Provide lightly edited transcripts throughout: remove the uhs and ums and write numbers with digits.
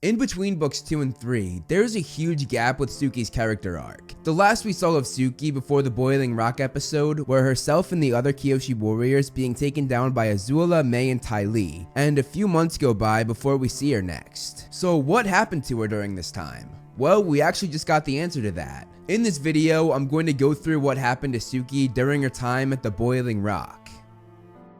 In between books 2 and 3, there is a huge gap with Suki's character arc. The last we saw of Suki before the Boiling Rock episode were herself and the other Kyoshi warriors being taken down by Azula, Mei, and Ty Lee, and a few months go by before we see her next. So what happened to her during this time? Well, we actually just got the answer to that. In this video, I'm going to go through what happened to Suki during her time at the Boiling Rock.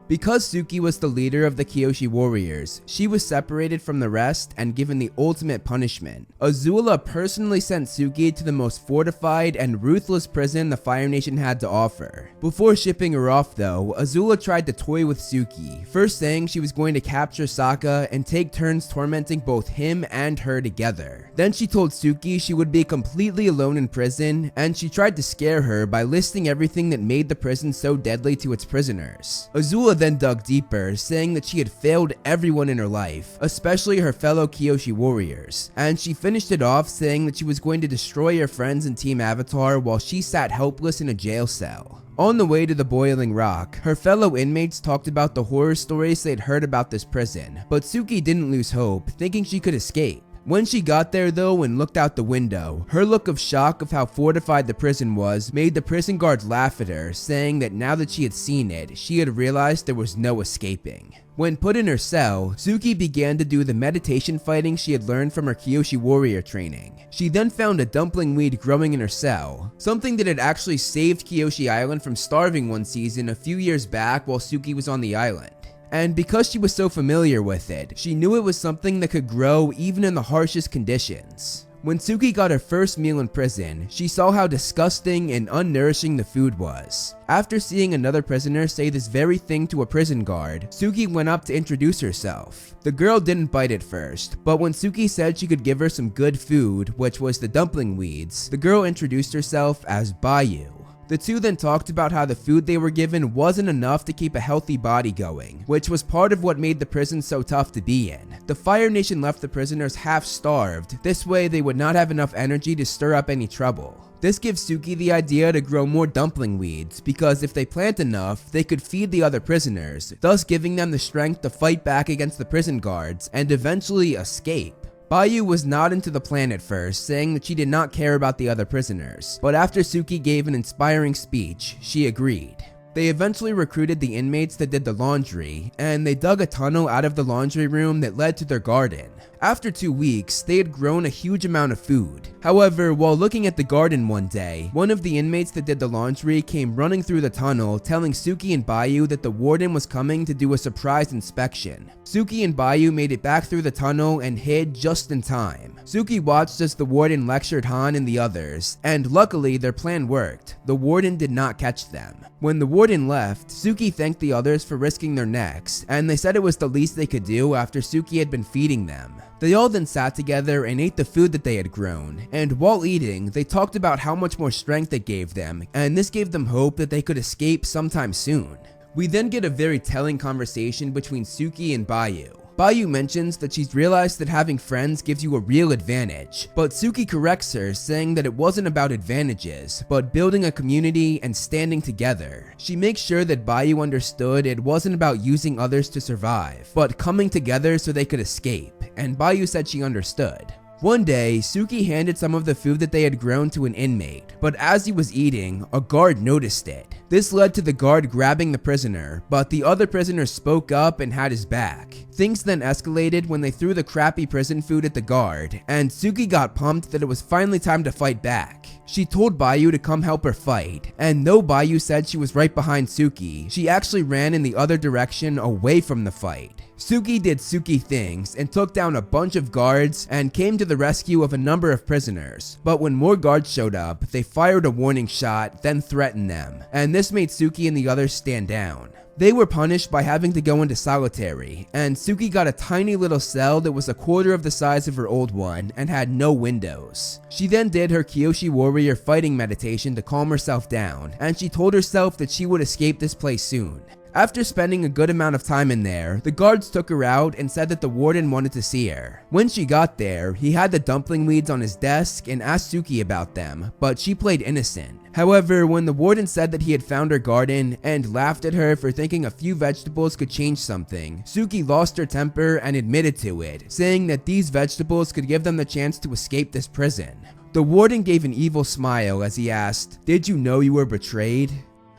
Because Suki was the leader of the Kyoshi warriors, she was separated from the rest and given the ultimate punishment. Azula personally sent Suki to the most fortified and ruthless prison the Fire Nation had to offer. Before shipping her off though, Azula tried to toy with Suki, first saying she was going to capture Sokka and take turns tormenting both him and her together. Then she told Suki she would be completely alone in prison, and she tried to scare her by listing everything that made the prison so deadly to its prisoners. Azula then dug deeper, saying that she had failed everyone in her life, especially her fellow Kyoshi warriors, and she finished it off saying that she was going to destroy her friends in Team Avatar while she sat helpless in a jail cell. On the way to the Boiling Rock, her fellow inmates talked about the horror stories they'd heard about this prison, but Suki didn't lose hope, thinking she could escape. When she got there though and looked out the window, her look of shock of how fortified the prison was made the prison guards laugh at her, saying that now that she had seen it, she had realized there was no escaping. When put in her cell, Suki began to do the meditation fighting she had learned from her Kyoshi warrior training. She then found a dumpling weed growing in her cell, something that had actually saved Kyoshi Island from starving one season a few years back while Suki was on the island. And because she was so familiar with it, she knew it was something that could grow even in the harshest conditions. When Suki got her first meal in prison, she saw how disgusting and unnourishing the food was. After seeing another prisoner say this very thing to a prison guard, Suki went up to introduce herself. The girl didn't bite at first, but when Suki said she could give her some good food, which was the dumpling weeds, the girl introduced herself as Bayou. The two then talked about how the food they were given wasn't enough to keep a healthy body going, which was part of what made the prison so tough to be in. The Fire Nation left the prisoners half-starved, this way they would not have enough energy to stir up any trouble. This gives Suki the idea to grow more dumpling weeds, because if they plant enough, they could feed the other prisoners, thus giving them the strength to fight back against the prison guards and eventually escape. Bayou was not into the plan at first, saying that she did not care about the other prisoners, but after Suki gave an inspiring speech, she agreed. They eventually recruited the inmates that did the laundry, and they dug a tunnel out of the laundry room that led to their garden. After 2 weeks, they had grown a huge amount of food. However, while looking at the garden one day, one of the inmates that did the laundry came running through the tunnel, telling Suki and Bayou that the warden was coming to do a surprise inspection. Suki and Bayou made it back through the tunnel and hid just in time. Suki watched as the warden lectured Han and the others, and luckily their plan worked. The warden did not catch them. When the warden left, Suki thanked the others for risking their necks, and they said it was the least they could do after Suki had been feeding them. They all then sat together and ate the food that they had grown, and while eating, they talked about how much more strength it gave them, and this gave them hope that they could escape sometime soon. We then get a very telling conversation between Suki and Bayou. Bayou mentions that she's realized that having friends gives you a real advantage, but Suki corrects her, saying that it wasn't about advantages, but building a community and standing together. She makes sure that Bayou understood it wasn't about using others to survive, but coming together so they could escape, and Bayou said she understood. One day, Suki handed some of the food that they had grown to an inmate, but as he was eating, a guard noticed it. This led to the guard grabbing the prisoner, but the other prisoner spoke up and had his back. Things then escalated when they threw the crappy prison food at the guard, and Suki got pumped that it was finally time to fight back. She told Bayou to come help her fight, and though Bayou said she was right behind Suki, she actually ran in the other direction away from the fight. Suki did Suki things and took down a bunch of guards and came to the rescue of a number of prisoners, but when more guards showed up, they fired a warning shot, then threatened them, and this made Suki and the others stand down. They were punished by having to go into solitary, and Suki got a tiny little cell that was a quarter of the size of her old one and had no windows. She then did her Kyoshi warrior fighting meditation to calm herself down, and she told herself that she would escape this place soon. After spending a good amount of time in there, the guards took her out and said that the warden wanted to see her. When she got there, he had the dumpling weeds on his desk and asked Suki about them, but she played innocent. However, when the warden said that he had found her garden and laughed at her for thinking a few vegetables could change something, Suki lost her temper and admitted to it, saying that these vegetables could give them the chance to escape this prison. The warden gave an evil smile as he asked, "Did you know you were betrayed?"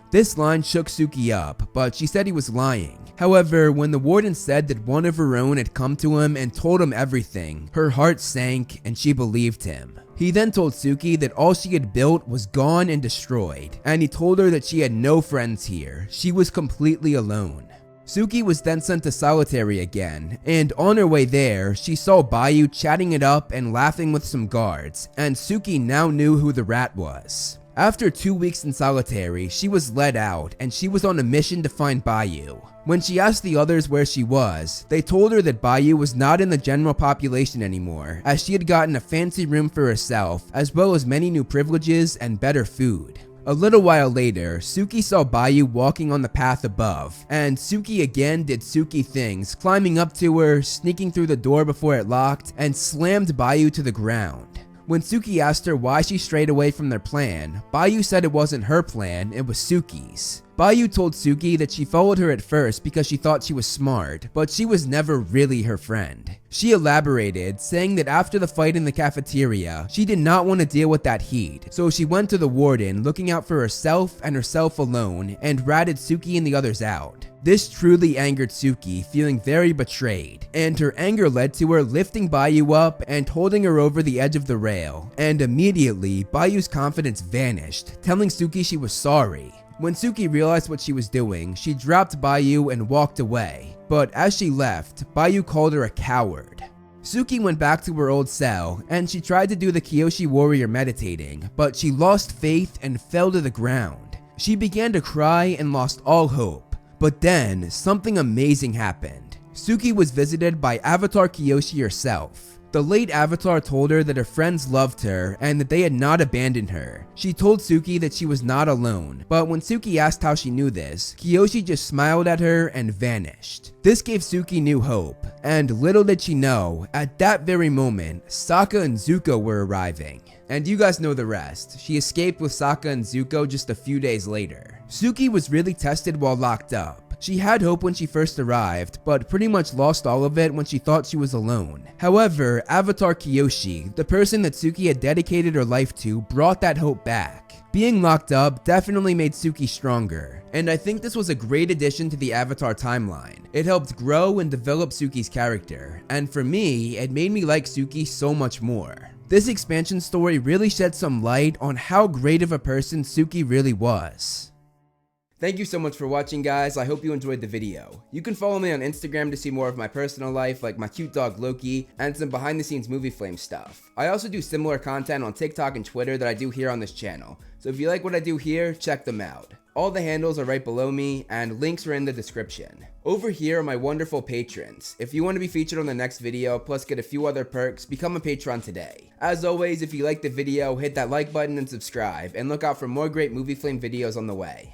This line shook Suki up, but she said he was lying. However, when the warden said that one of her own had come to him and told him everything, her heart sank and she believed him. He then told Suki that all she had built was gone and destroyed, and he told her that she had no friends here. She was completely alone. Suki was then sent to solitary again, and on her way there, she saw Bayou chatting it up and laughing with some guards, and Suki now knew who the rat was. After 2 weeks in solitary, she was let out and she was on a mission to find Bayou. When she asked the others where she was, they told her that Bayou was not in the general population anymore, as she had gotten a fancy room for herself, as well as many new privileges and better food. A little while later, Suki saw Bayou walking on the path above, and Suki again did Suki things, climbing up to her, sneaking through the door before it locked, and slammed Bayou to the ground. When Suki asked her why she strayed away from their plan, Bayou said it wasn't her plan, it was Suki's. Bayou told Suki that she followed her at first because she thought she was smart, but she was never really her friend. She elaborated, saying that after the fight in the cafeteria, she did not want to deal with that heat, so she went to the warden looking out for herself and herself alone and ratted Suki and the others out. This truly angered Suki, feeling very betrayed, and her anger led to her lifting Bayou up and holding her over the edge of the rail, and immediately Bayou's confidence vanished, telling Suki she was sorry. When Suki realized what she was doing, she dropped Bayou and walked away, but as she left, Bayou called her a coward. Suki went back to her old cell, and she tried to do the Kyoshi warrior meditating, but she lost faith and fell to the ground. She began to cry and lost all hope. But then, something amazing happened. Suki was visited by Avatar Kyoshi herself. The late Avatar told her that her friends loved her and that they had not abandoned her. She told Suki that she was not alone, but when Suki asked how she knew this, Kyoshi just smiled at her and vanished. This gave Suki new hope, and little did she know, at that very moment, Sokka and Zuko were arriving. And you guys know the rest. She escaped with Sokka and Zuko just a few days later. Suki was really tested while locked up. She had hope when she first arrived, but pretty much lost all of it when she thought she was alone. However, Avatar Kyoshi, the person that Suki had dedicated her life to, brought that hope back. Being locked up definitely made Suki stronger, and I think this was a great addition to the Avatar timeline. It helped grow and develop Suki's character, and for me, it made me like Suki so much more. This expansion story really shed some light on how great of a person Suki really was. Thank you so much for watching, guys. I hope you enjoyed the video. You can follow me on Instagram to see more of my personal life, like my cute dog Loki, and some behind the scenes movie flame stuff. I also do similar content on TikTok and Twitter that I do here on this channel, so if you like what I do here, check them out. All the handles are right below me, and links are in the description. Over here are my wonderful patrons. If you want to be featured on the next video, plus get a few other perks, become a patron today. As always, if you liked the video, hit that like button and subscribe, and look out for more great movie flame videos on the way.